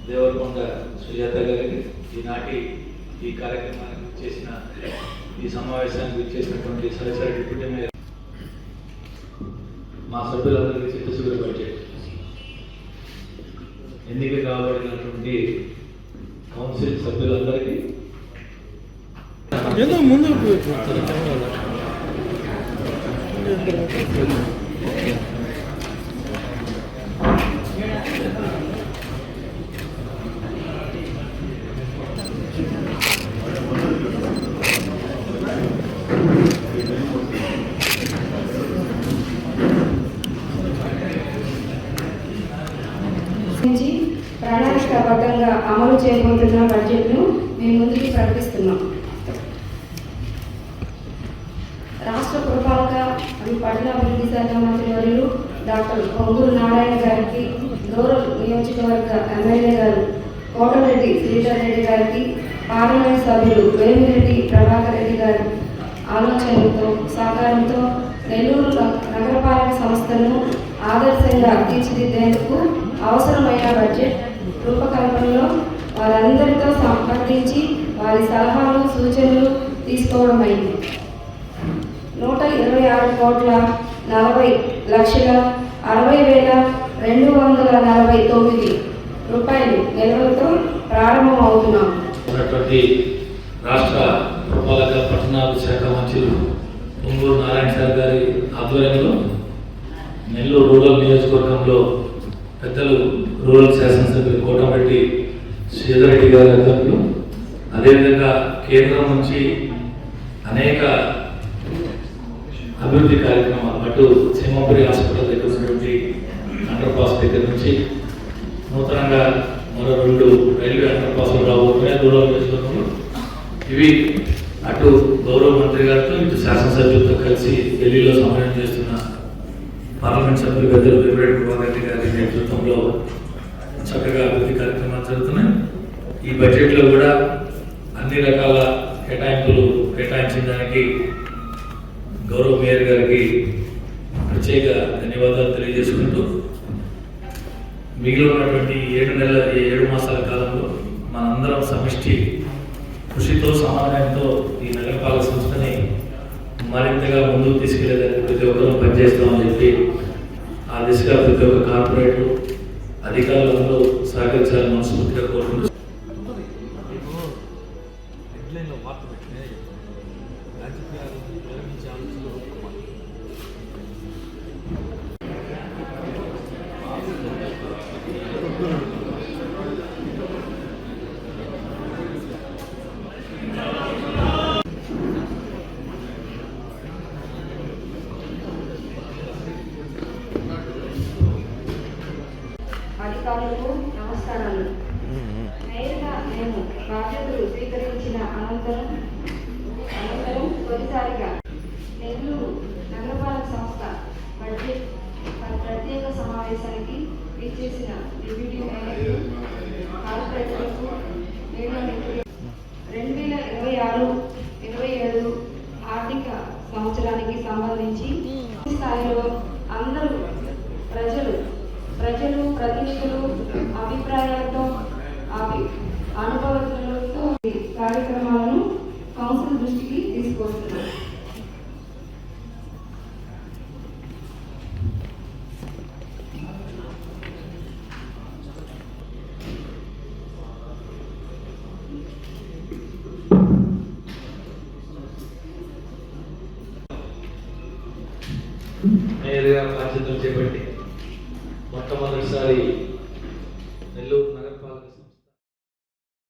దేవరకొండ సుజాత గారికి ఈనాటి ఈ కార్యక్రమానికి చేసిన ఈ సమావేశానికి చేసినటువంటి సహచర డిప్యూటీ మేయర్ మా సభ్యులందరికీ చిత్తశుద్ధి బడ్జెట్ ఎన్నిక కాబడినటువంటి కౌన్సిల్ సభ్యులందరికీ ముందు ప్రణాళికాబద్ధంగా అమలు చేయబోతున్న బడ్జెట్ను మేము ముందుకు ప్రకటిస్తున్నాం. రాష్ట్ర పురపాలక మరియు పట్టణాభివృద్ధి శాఖ మంత్రి వర్యులు డాక్టర్ పొంగూరు నారాయణ గారికి, రూరల్ నియోజకవర్గ ఎమ్మెల్యే గారు కోటరెడ్డి శ్రీధర్ రెడ్డి గారికి, పార్లమెంట్ సభ్యులు వేమిరెడ్డి ప్రభాకర్ రెడ్డి గారి ఆలోచనలతో సహకారంతో నెల్లూరు నగరపాలక సంస్థను ఆదర్శంగా తీర్చిదిద్దేందుకు అవసరమైన బడ్జెట్ రూపకల్పనలో వారందరితో సంప్రదించి వారి సలహాలు సూచనలు తీసుకోవడమైంది. 127,60,249 రూపాయలు నిల్వలతో ప్రారంభమవుతున్నాం. రాష్ట్ర పురపాలక పట్టణాభివృద్ధి శాఖ మంత్రులు పొంగూరు నారాయణ సార్ గారి ఆధ్వర్యంలో నెల్లూరు రూరల్ నియోజకవర్గంలో పెద్దలు రూరల్ శాసనసభ్యులు కోటరెడ్డి శ్రీధర్ రెడ్డి గారి ఆధ్వర్యంలో, అదేవిధంగా కేంద్రం నుంచి అనేక అభివృద్ధి కార్యక్రమాలు, అటు సింహపురి హాస్పిటల్ దగ్గర ఉన్నటువంటి అండర్ పాస్ దగ్గర నుంచి నూతనంగా మరో 2 రైల్వే అండర్ పాస్లు రాబోతున్నాయి రూరల్ నియోజకవర్గంలో. ఇవి అటు గౌరవ మంత్రి గారితో ఇటు శాసనసభ్యులతో కలిసి ఢిల్లీలో సమన్వయం చేస్తున్న పార్లమెంట్ సభ్యులు పెద్దలు వేమిరెడ్డి ప్రభాకర్ రెడ్డి గారి నేతృత్వంలో చక్కగా అభివృద్ధి కార్యక్రమాలు జరుగుతున్నాయి. ఈ బడ్జెట్లో కూడా అన్ని రకాల కేటాయించడానికి గౌరవ మేయర్ గారికి ప్రత్యేక ధన్యవాదాలు తెలియజేసుకుంటూ, మిగిలి ఉన్నటువంటి 7 మాసాల కాలంలో మనందరం సమిష్టి కృషితో సమన్వయంతో ఈ నగరపాలక సంస్థని మరింతగా ముందుకు తీసుకెళ్లేదానికి ప్రతి ఒక్కరూ పనిచేస్తామని చెప్పి ఆ దిశగా ప్రతి ఒక్క కార్పొరేట్లు అధికారులందరూ సహకరించాలని మనస్ఫూర్తిగా కోరుకుంటూ అధికారులకు నమస్కారాలు. నేరుగా మేము బాధ్యతలు స్వీకరించిన అనంతరం తొలిసారిగా నెల్లూరు నగరపాలక సంస్థ బడ్జెట్ ప్రత్యేక సమావేశానికి విచ్చేసిన డిప్యూటీ మేయర్లు, కార్పొరేటర్లకు, మీడియా మిత్రులు 2026-27 ఆర్థిక సంవత్సరానికి సంబంధించి స్థాయిలో అందరూ ప్రజలు ప్రతినిధులు అభిప్రాయాలతో అనుభవజ్ఞులతో కార్యక్రమాలను కౌన్సిల్ దృష్టికి తీసుకొస్తున్నారు. మేయర్గా బాధ్యతలు చేపట్టి మొట్టమొదటిసారి నెల్లూరు